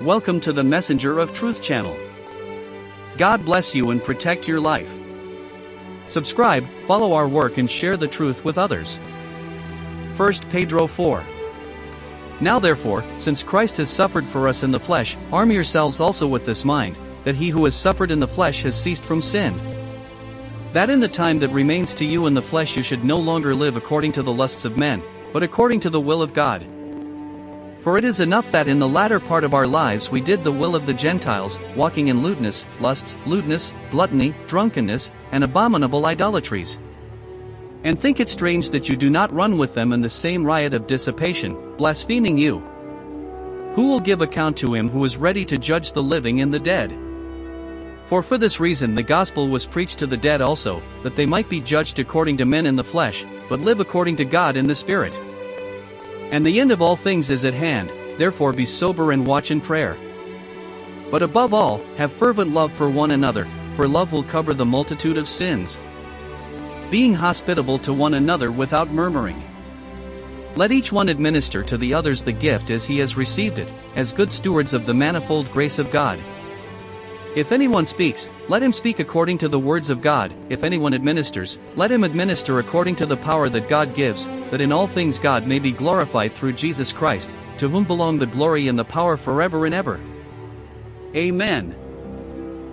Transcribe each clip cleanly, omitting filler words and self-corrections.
Welcome to the Messenger of Truth channel. God bless you and protect your life. Subscribe, follow our work and share the truth with others. 1 Pedro 4. Now therefore, since Christ has suffered for us in the flesh, arm yourselves also with this mind, that he who has suffered in the flesh has ceased from sin. That in the time that remains to you in the flesh you should no longer live according to the lusts of men, but according to the will of God. For it is enough that in the latter part of our lives we did the will of the Gentiles, walking in lewdness, lusts, gluttony, drunkenness, and abominable idolatries. And think it strange that you do not run with them in the same riot of dissipation, blaspheming you. Who will give account to him who is ready to judge the living and the dead? For this reason the gospel was preached to the dead also, that they might be judged according to men in the flesh, but live according to God in the Spirit. And the end of all things is at hand, therefore be sober and watch in prayer. But above all, have fervent love for one another, for love will cover the multitude of sins. Being hospitable to one another without murmuring. Let each one administer to the others the gift as he has received it, as good stewards of the manifold grace of God. If anyone speaks, let him speak according to the words of God. If anyone administers, let him administer according to the power that God gives, that in all things God may be glorified through Jesus Christ, to whom belong the glory and the power forever and ever. Amen.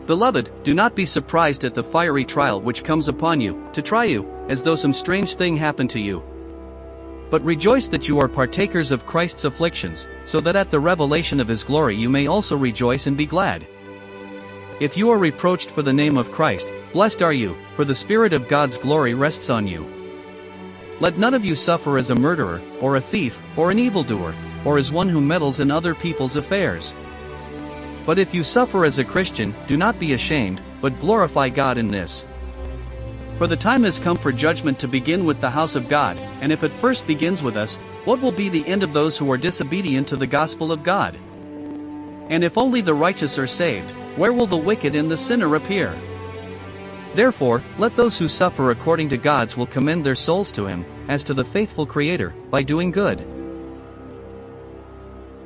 Beloved, do not be surprised at the fiery trial which comes upon you, to try you, as though some strange thing happened to you. But rejoice that you are partakers of Christ's afflictions, so that at the revelation of his glory you may also rejoice and be glad. If you are reproached for the name of Christ, blessed are you, for the Spirit of God's glory rests on you. Let none of you suffer as a murderer, or a thief, or an evildoer, or as one who meddles in other people's affairs. But if you suffer as a Christian, do not be ashamed, but glorify God in this. For the time has come for judgment to begin with the house of God, and if it first begins with us, what will be the end of those who are disobedient to the gospel of God? And if only the righteous are saved, where will the wicked and the sinner appear? Therefore, let those who suffer according to God's will commend their souls to him, as to the faithful Creator, by doing good.